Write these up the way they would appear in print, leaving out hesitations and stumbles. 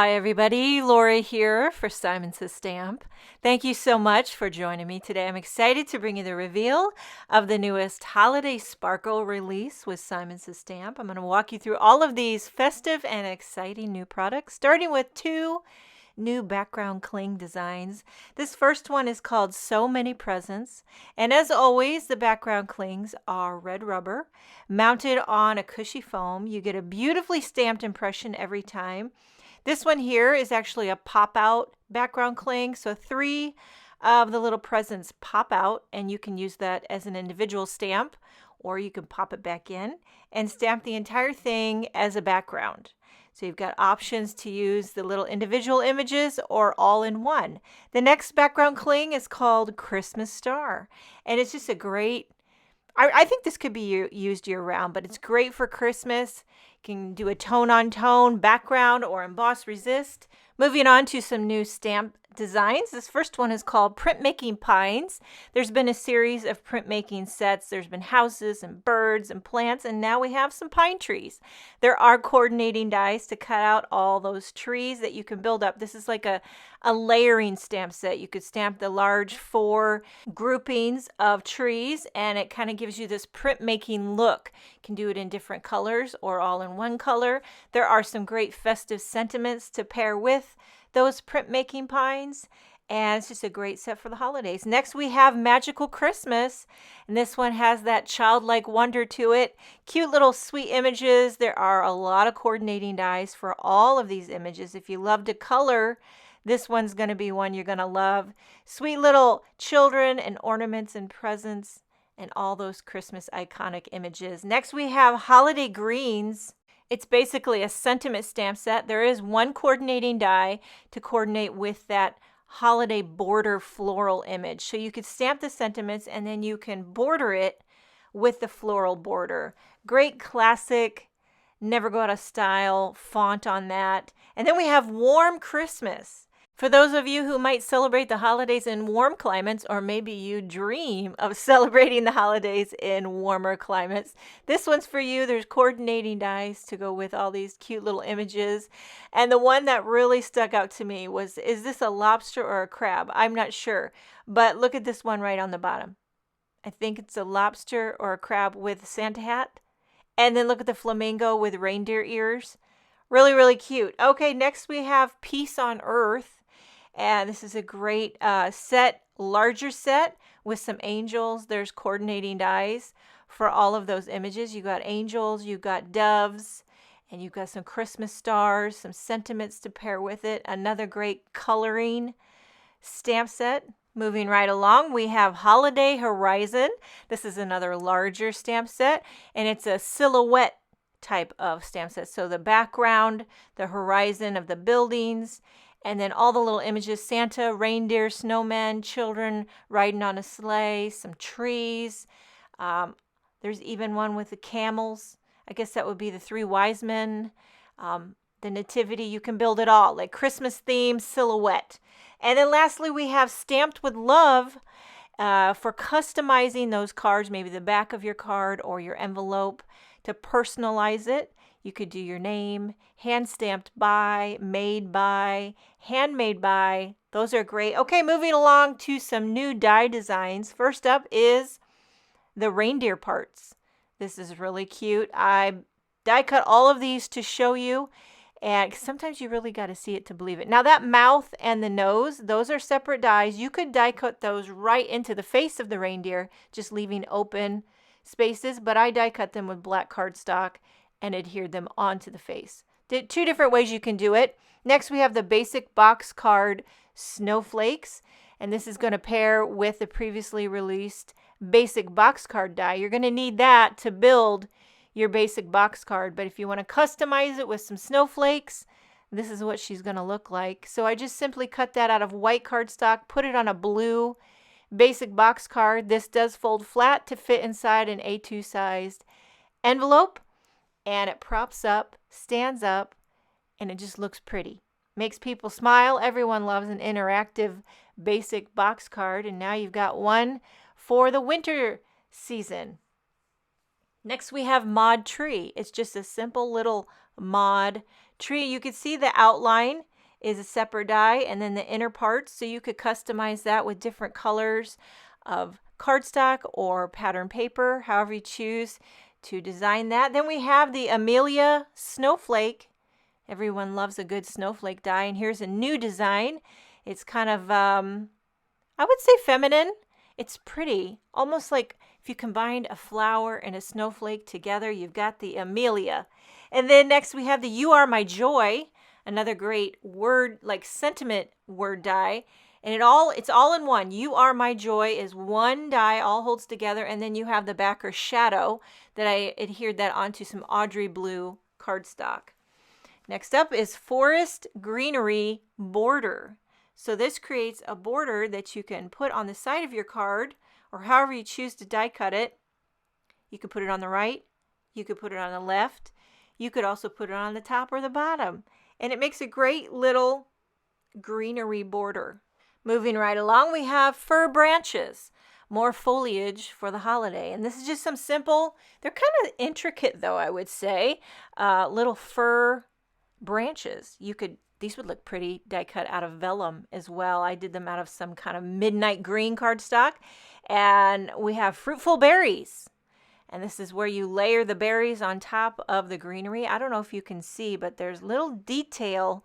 Hi everybody, Lori here for Simon Says Stamp. Thank you so much for joining me today. I'm excited to bring you the reveal of the newest Holiday Sparkle release with Simon Says Stamp. I'm going to walk you through all of these festive and exciting new products, starting with two new background cling designs. This first one is called So Many Presents, and as always, the background clings are red rubber mounted on a cushy foam. You get a beautifully stamped impression every time. This one here is actually a pop-out background cling, so 3 of the little presents pop out, and you can use that as an individual stamp, or you can pop it back in and stamp the entire thing as a background. So you've got options to use the little individual images or all in one. The next background cling is called Christmas Star, and it's just a great, I think this could be used year-round, but it's great for Christmas. You can do a tone-on-tone background or emboss resist. Moving on to some new stamp designs. This first one is called Printmaking Pines. There's been a series of printmaking sets. There's been houses and birds and plants, and now we have some pine trees. There are coordinating dies to cut out all those trees that you can build up. This is like a layering stamp set. You could stamp the large 4 groupings of trees, and it kind of gives you this printmaking look. You can do it in different colors or all in one color. There are some great festive sentiments to pair with those printmaking pines, and it's just a great set for the holidays. Next we have Magical Christmas, and this one has that childlike wonder to it. Cute little sweet images. There are a lot of coordinating dies for all of these images. If you love to color, this one's going to be one you're going to love. Sweet little children and ornaments and presents and all those Christmas iconic images. Next we have Holiday Greens. It's basically a sentiment stamp set. There is one coordinating die to coordinate with that holiday border floral image. So you could stamp the sentiments and then you can border it with the floral border. Great classic, never go out of style font on that. And then we have Warm Christmas. For those of you who might celebrate the holidays in warm climates, or maybe you dream of celebrating the holidays in warmer climates, this one's for you. There's coordinating dies to go with all these cute little images. And the one that really stuck out to me was, is this a lobster or a crab? I'm not sure, but look at this one right on the bottom. I think it's a lobster or a crab with a Santa hat. And then look at the flamingo with reindeer ears. Really, really cute. Okay, next we have Peace on Earth. And this is a great set, larger set with some angels. There's coordinating dies for all of those images. You got angels, you got doves, and you've got some Christmas stars, some sentiments to pair with it. Another great coloring stamp set. Moving right along, we have Holiday Horizon. This is another larger stamp set, and it's a silhouette type of stamp set. So the background, the horizon of the buildings, and then all the little images, Santa, reindeer, snowmen, children riding on a sleigh, some trees. There's even one with the camels. I guess that would be the 3 wise men. The nativity, you can build it all, like Christmas theme silhouette. And then lastly, we have Stamped with Love for customizing those cards, maybe the back of your card or your envelope, to personalize it. You could do your name, hand-stamped by, made by, handmade by. Those are great. Okay, moving along to some new die designs. First up is the reindeer parts. This is really cute. I die cut all of these to show you, and sometimes you really got to see it to believe it. Now that mouth and the nose, those are separate dies. You could die cut those right into the face of the reindeer, just leaving open spaces, but I die cut them with black cardstock and adhered them onto the face. 2 different ways you can do it. Next we have the basic box card snowflakes, and this is going to pair with the previously released basic box card die. You're going to need that to build your basic box card, but if you want to customize it with some snowflakes, this is what she's going to look like. So I just simply cut that out of white cardstock, put it on a blue basic box card. This does fold flat to fit inside an A2 sized envelope, and it props up, stands up, and it just looks pretty. Makes people smile. Everyone loves an interactive basic box card, and now you've got one for the winter season. Next we have Mod Tree. It's just a simple little mod tree. You can see the outline is a separate die, and then the inner parts, so you could customize that with different colors of cardstock or pattern paper, however you choose to design that. Then we have the Amelia Snowflake. Everyone loves a good snowflake die, and here's a new design. It's kind of, I would say feminine. It's pretty, almost like if you combined a flower and a snowflake together, you've got the Amelia. And then next we have the You Are My Joy, another great word, like sentiment word die. And it's all in one. You Are My Joy is one die, all holds together, and then you have the backer shadow that I adhered that onto some Audrey blue cardstock. Next up is Forest Greenery Border. So this creates a border that you can put on the side of your card, or however you choose to die cut it. You could put it on the right, you could put it on the left, you could also put it on the top or the bottom. And it makes a great little greenery border. Moving right along, we have fir branches. More foliage for the holiday. And this is just some simple, they're kind of intricate though, I would say, little fir branches. These would look pretty die cut out of vellum as well. I did them out of some kind of midnight green cardstock. And we have fruitful berries. And this is where you layer the berries on top of the greenery. I don't know if you can see, but there's little detail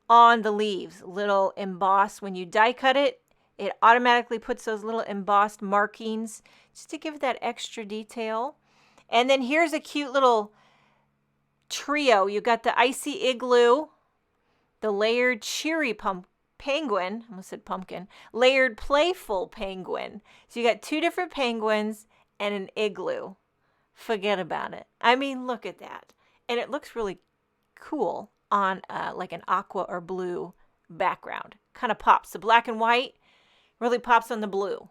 on the leaves, little embossed. When you die cut it, it automatically puts those little embossed markings just to give it that extra detail. And then here's a cute little trio. You got the icy igloo, the layered cheery penguin, I almost said pumpkin, layered playful penguin. So you got two different penguins and an igloo. Forget about it. I mean, look at that. And it looks really cool on like an aqua or blue background. Kind of pops. The black and white really pops on the blue.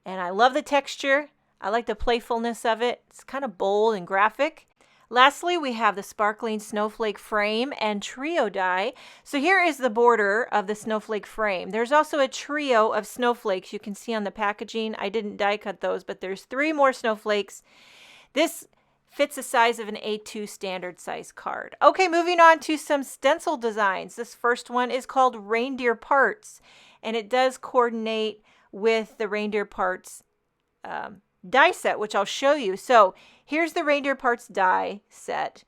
And I love the texture. I like the playfulness of it. It's kind of bold and graphic. Lastly, we have the sparkling snowflake frame and trio die. So here is the border of the snowflake frame. There's also a trio of snowflakes you can see on the packaging. I didn't die cut those, but there's 3 more snowflakes. This fits the size of an A2 standard size card. Okay, moving on to some stencil designs. This first one is called Reindeer Parts, and it does coordinate with the Reindeer Parts die set, which I'll show you. So here's the Reindeer Parts die set,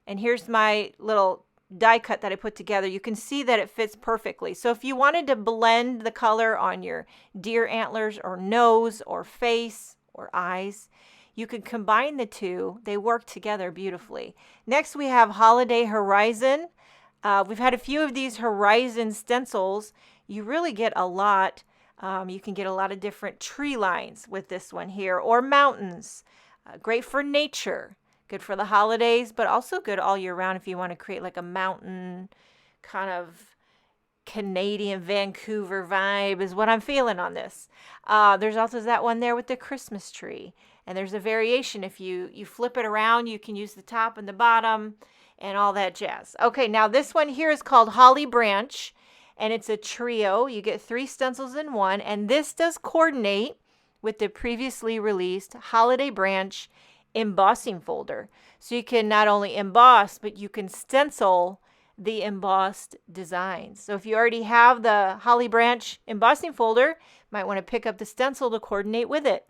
and here's my little die cut that I put together. You can see that it fits perfectly. So if you wanted to blend the color on your deer antlers or nose or face or eyes, you could combine the two. They work together beautifully. Next, we have Holiday Horizon. We've had a few of these Horizon stencils. You really get a lot. You can get a lot of different tree lines with this one here, or mountains. Great for nature. Good for the holidays, but also good all year round if you want to create like a mountain kind of Canadian Vancouver vibe is what I'm feeling on this. There's also that one there with the Christmas tree. And there's a variation. If you flip it around, you can use the top and the bottom and all that jazz. Okay, now this one here is called Holly Branch, and it's a trio. You get 3 stencils in one, and this does coordinate with the previously released Holiday Branch embossing folder. So you can not only emboss, but you can stencil the embossed designs. So if you already have the Holly Branch embossing folder, you might want to pick up the stencil to coordinate with it.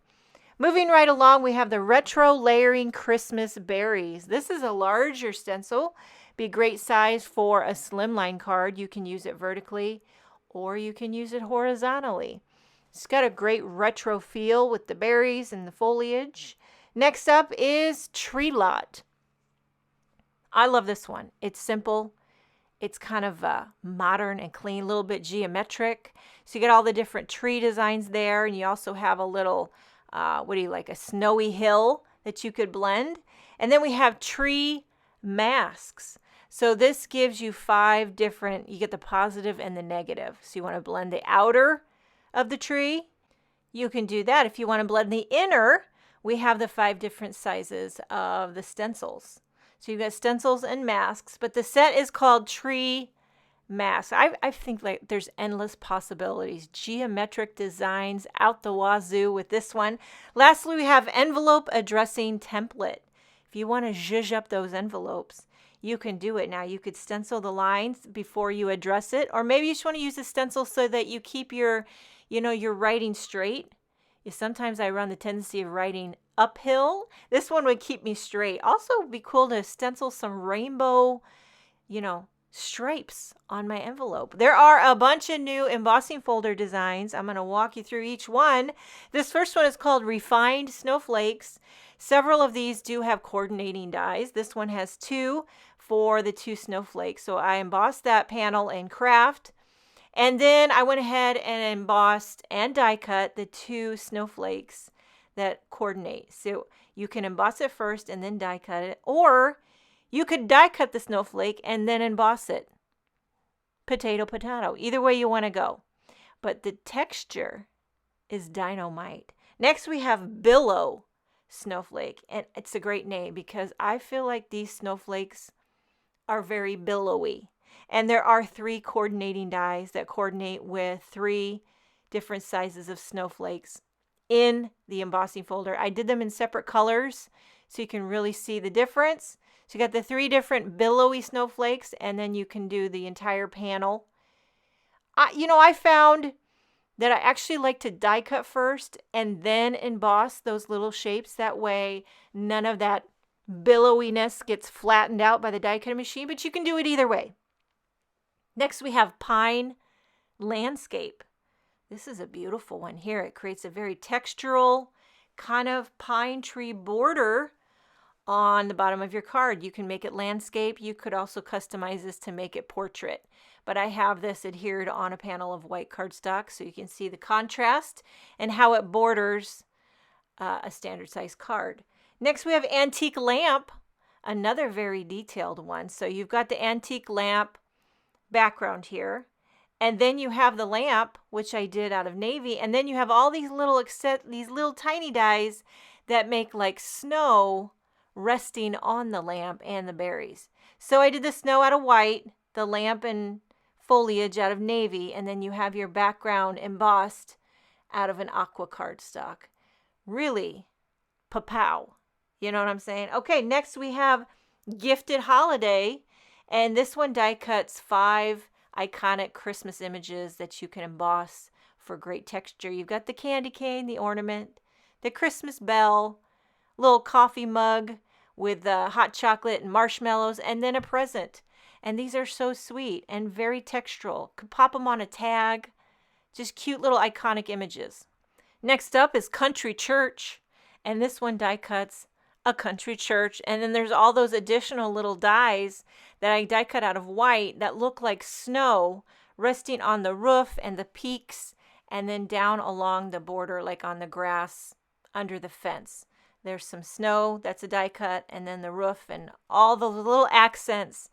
Moving right along, we have the Retro Layering Christmas Berries. This is a larger stencil. Be a great size for a slimline card. You can use it vertically or you can use it horizontally. It's got a great retro feel with the berries and the foliage. Next up is Tree Lot. I love this one. It's simple. It's kind of modern and clean, a little bit geometric. So you get all the different tree designs there, and you also have a little a snowy hill that you could blend. And then we have tree masks. So this gives you 5 different, you get the positive and the negative. So you want to blend the outer of the tree. You can do that. If you want to blend the inner, we have the 5 different sizes of the stencils. So you've got stencils and masks, but the set is called Tree Masks. I think like there's endless possibilities. Geometric designs out the wazoo with this one. Lastly, we have Envelope Addressing Template. If you want to zhuzh up those envelopes, you can do it now. You could stencil the lines before you address it, or maybe you just want to use a stencil so that you keep your, your writing straight. Sometimes I run the tendency of writing uphill. This one would keep me straight. Also, it'd be cool to stencil some rainbow, stripes on my envelope. There are a bunch of new embossing folder designs. I'm going to walk you through each one. This first one is called Refined Snowflakes. Several of these do have coordinating dies. This one has 2 for the 2 snowflakes. So I embossed that panel in craft. And then I went ahead and embossed and die cut the 2 snowflakes that coordinate. So you can emboss it first and then die cut it, or you could die cut the snowflake and then emboss it. Potato, potato. Either way you want to go. But the texture is dynamite. Next we have Billow Snowflake. And it's a great name because I feel like these snowflakes are very billowy. And there are 3 coordinating dies that coordinate with 3 different sizes of snowflakes in the embossing folder. I did them in separate colors so you can really see the difference. So you got the 3 different billowy snowflakes, and then you can do the entire panel. I found that I actually like to die cut first and then emboss those little shapes. That way none of that billowiness gets flattened out by the die cutting machine, but you can do it either way. Next we have Pine Landscape. This is a beautiful one here. It creates a very textural kind of pine tree border on the bottom of your card. You can make it landscape. You could also customize this to make it portrait. But I have this adhered on a panel of white cardstock so you can see the contrast and how it borders a standard size card. Next we have Antique Lamp, another very detailed one. So you've got the antique lamp background here, and then you have the lamp, which I did out of navy, and then you have all these little tiny dies that make like snow resting on the lamp and the berries. So I did the snow out of white, the lamp and foliage out of navy, and then you have your background embossed out of an aqua cardstock. Really, pa-pow. You know what I'm saying? Okay, next we have Gifted Holiday, and this one die cuts 5 iconic Christmas images that you can emboss for great texture. You've got the candy cane, the ornament, the Christmas bell, little coffee mug with hot chocolate and marshmallows, and then a present. And these are so sweet and very textural. Could pop them on a tag. Just cute little iconic images. Next up is Country Church, and this one die cuts a country church, and then there's all those additional little dies that I die cut out of white that look like snow resting on the roof and the peaks, and then down along the border like on the grass under the fence. There's some snow, that's a die cut, and then the roof and all those little accents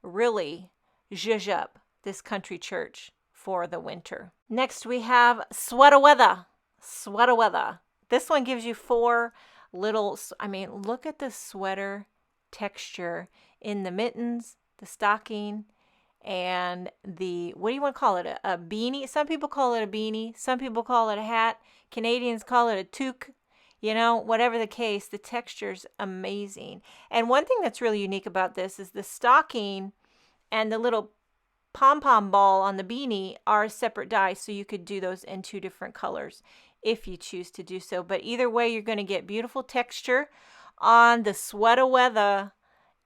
really zhuzh up this country church for the winter. Next we have Sweater Weather. Sweater Weather. This one gives you 4 little, look at the sweater texture in the mittens, the stocking, and the, what do you want to call it? A beanie? Some people call it a beanie. Some people call it a hat. Canadians call it a toque. Whatever the case, the texture's amazing. And one thing that's really unique about this is the stocking and the little pom-pom ball on the beanie are a separate die, so you could do those in 2 different colors if you choose to do so. But either way, you're going to get beautiful texture on the Sweater Weather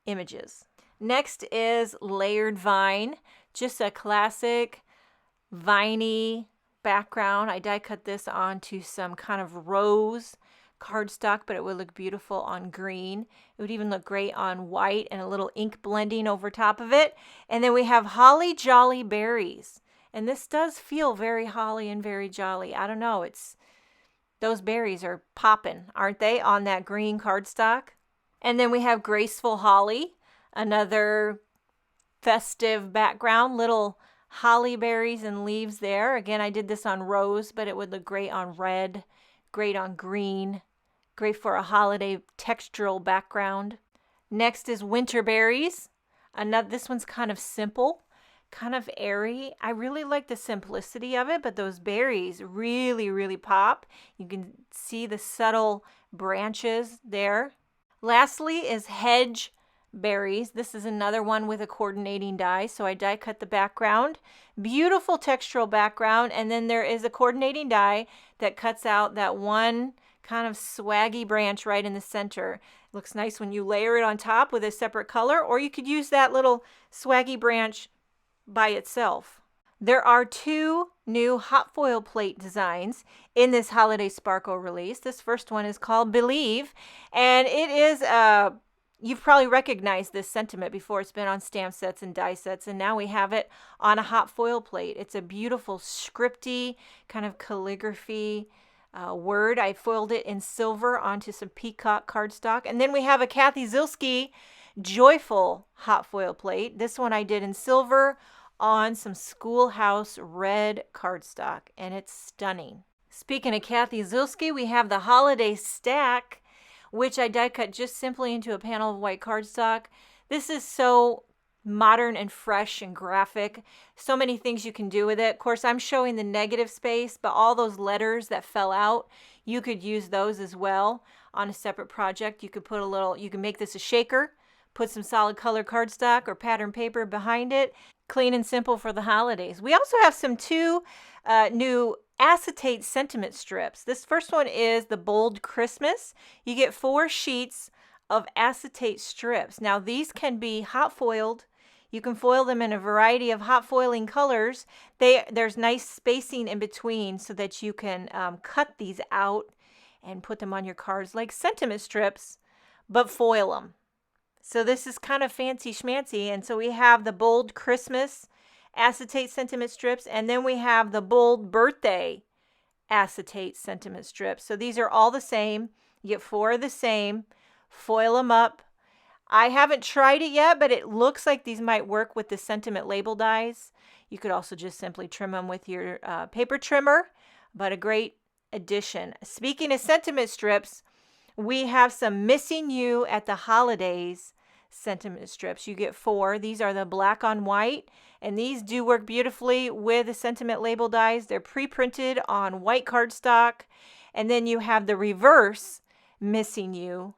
images. Next is Layered Vine, just a classic viney background. I die cut this onto some kind of rose cardstock, but it would look beautiful on green. It would even look great on white and a little ink blending over top of it. And then we have Holly Jolly Berries. And this does feel very holly and very jolly. I don't know, those berries are popping, aren't they, on that green cardstock? And then we have Graceful Holly, another festive background, little holly berries and leaves there. Again, I did this on rose, but it would look great on red, great on green, great for a holiday textural background. Next is Winter Berries. This one's kind of simple, kind of airy. I really like the simplicity of it, but those berries really, really pop. You can see the subtle branches there. Lastly is hedge berries. This is another one with a coordinating die. So I die cut the background, beautiful textural background, and then there is a coordinating die that cuts out that one kind of swaggy branch right in the center. It looks nice when you layer it on top with a separate color, or you could use that little swaggy branch by itself. There are 2 new hot foil plate designs in this Holiday Sparkle release. This first one is called Believe, and it is you've probably recognized this sentiment before. It's been on stamp sets and die sets, and now we have it on a hot foil plate. It's a beautiful scripty kind of calligraphy word. I foiled it in silver onto some peacock cardstock. And then we have a Kathy Zielske Joyful hot foil plate. This one I did in silver on some Schoolhouse red cardstock, and it's stunning. Speaking of Kathy Zielske, we have the Holiday Stack, which I die cut just simply into a panel of white cardstock. This is so modern and fresh and graphic. So many things you can do with it. Of course, I'm showing the negative space, but all those letters that fell out, you could use those as well on a separate project. You could put you can make this a shaker, put some solid color cardstock or pattern paper behind it. Clean and simple for the holidays. We also have some 2 new acetate sentiment strips. This first one is the Bold Christmas. You get 4 sheets of acetate strips. Now these can be hot foiled. You can foil them in a variety of hot foiling colors. There's nice spacing in between so that you can cut these out and put them on your cards like sentiment strips, but foil them. So this is kind of fancy schmancy. And so we have the Bold Christmas acetate sentiment strips, and then we have the Bold Birthday acetate sentiment strips. So these are all the same. You get 4 of the same. Foil them up. I haven't tried it yet, but it looks like these might work with the sentiment label dies. You could also just simply trim them with your paper trimmer, but a great addition. Speaking of sentiment strips, we have some Missing You at the Holidays sentiment strips. You get 4. These are the black on white, and these do work beautifully with the sentiment label dies. They're pre-printed on white cardstock, and then you have the reverse Missing You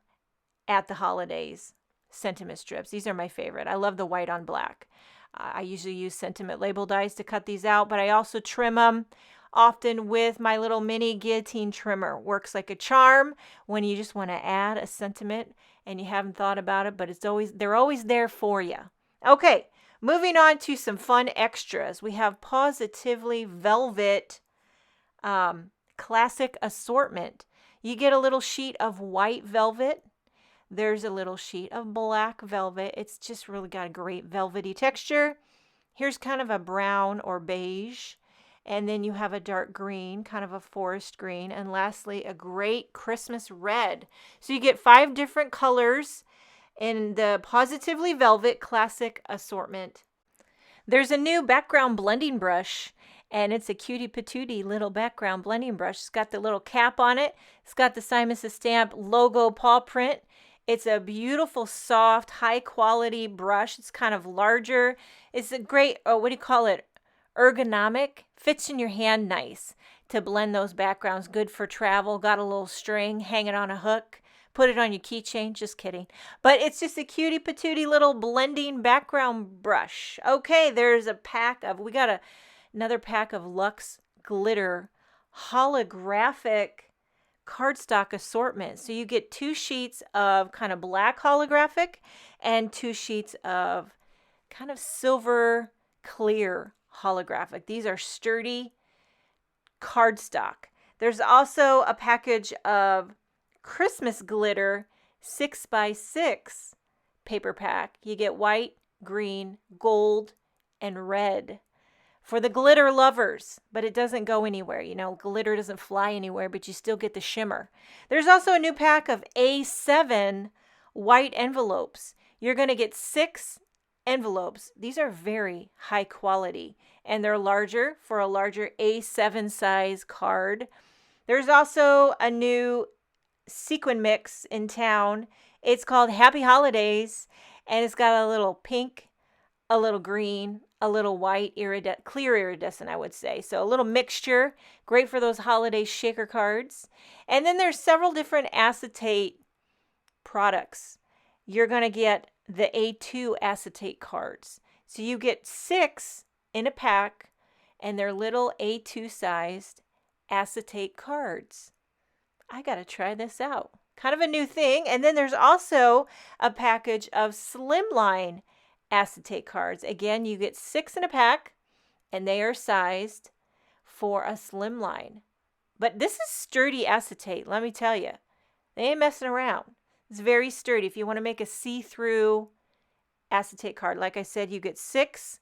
at the Holidays sentiment strips. These are my favorite. I love the white on black. I usually use sentiment label dies to cut these out, but I also trim them often with my little mini guillotine trimmer. Works like a charm when you just want to add a sentiment and you haven't thought about it, but they're always there for you. Okay, moving on to some fun extras. We have Positively Velvet Classic Assortment. You get a little sheet of white velvet. There's a little sheet of black velvet. It's just really got a great velvety texture. Here's kind of a brown or beige. And then you have a dark green, kind of a forest green. And lastly, a great Christmas red. So you get 5 different colors in the Positively Velvet Classic Assortment. There's a new background blending brush, and it's a cutie patootie little background blending brush. It's got the little cap on it. It's got the Simon Says Stamp logo paw print. It's a beautiful, soft, high-quality brush. It's kind of larger. It's a great, ergonomic. Fits in your hand nice to blend those backgrounds. Good for travel. Got a little string. Hang it on a hook. Put it on your keychain. Just kidding. But it's just a cutie patootie little blending background brush. Okay, there's a pack of, another pack of Luxe Glitter holographic cardstock assortment. So you get 2 sheets of kind of black holographic and 2 sheets of kind of silver clear holographic. These are sturdy cardstock. There's also a package of Christmas glitter 6x6 paper pack. You get white, green, gold, and red for the glitter lovers, but it doesn't go anywhere. Glitter doesn't fly anywhere, but you still get the shimmer. There's also a new pack of A7 white envelopes. You're going to get 6 envelopes. These are very high quality, and they're larger for a larger A7 size card. There's also a new sequin mix in town. It's called Happy Holidays, and it's got a little pink, a little green, a little white, clear iridescent, I would say. So a little mixture, great for those holiday shaker cards. And then there's several different acetate products, you're going to get the A2 acetate cards. So you get 6 in a pack, and they're little A2 sized acetate cards. I got to try this out. Kind of a new thing. And then there's also a package of slimline acetate cards. Again, you get 6 in a pack, and they are sized for a slimline. But this is sturdy acetate, let me tell you. They ain't messing around. It's very sturdy. If you want to make a see-through acetate card, like I said, you get 6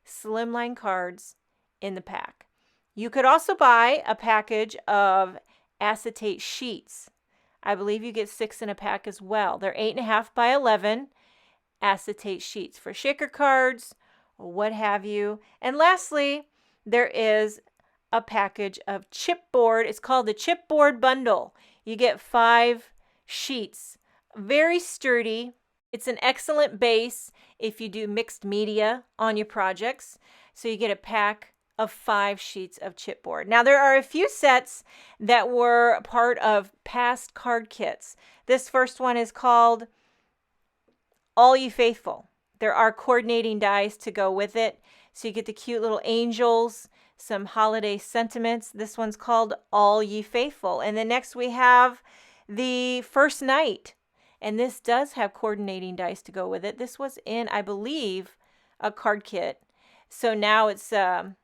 slimline cards in the pack. You could also buy a package of acetate sheets. I believe you get 6 in a pack as well. They're 8.5 by 11 acetate sheets for shaker cards, or what have you. And lastly, there is a package of chipboard. It's called the chipboard bundle. You get 5 sheets. Very sturdy. It's an excellent base if you do mixed media on your projects. So you get a pack of 5 sheets of chipboard. Now there are a few sets that were part of past card kits. This first one is called All Ye Faithful. There are coordinating dies to go with it. So you get the cute little angels, some holiday sentiments. This one's called All Ye Faithful. And then next we have the First Night. And this does have coordinating dice to go with it. This was in, I believe, a card kit. So now it's in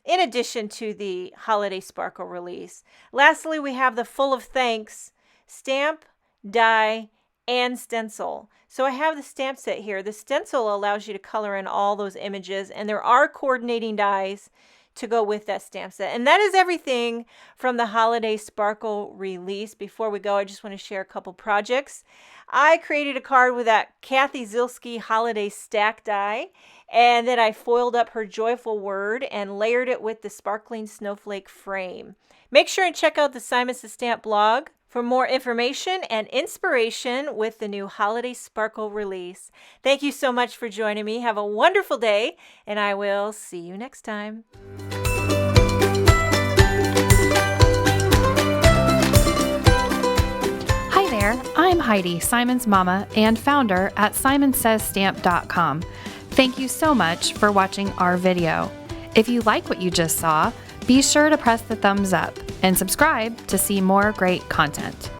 addition to the Holiday Sparkle release. Lastly, we have the Full of Thanks stamp, die, and stencil. So I have the stamp set here. The stencil allows you to color in all those images, and there are coordinating dies to go with that stamp set. And that is everything from the Holiday Sparkle release. Before we go, I just want to share a couple projects. I created a card with that Kathy Zielski Holiday Stack die, and then I foiled up her joyful word and layered it with the sparkling snowflake frame. Make sure and check out the Simon Says Stamp blog for more information and inspiration with the new Holiday Sparkle release. Thank you so much for joining me. Have a wonderful day, and I will see you next time. Hi there, I'm Heidi, Simon's mama and founder at simonsaysstamp.com. Thank you so much for watching our video. If you like what you just saw, be sure to press the thumbs up and subscribe to see more great content.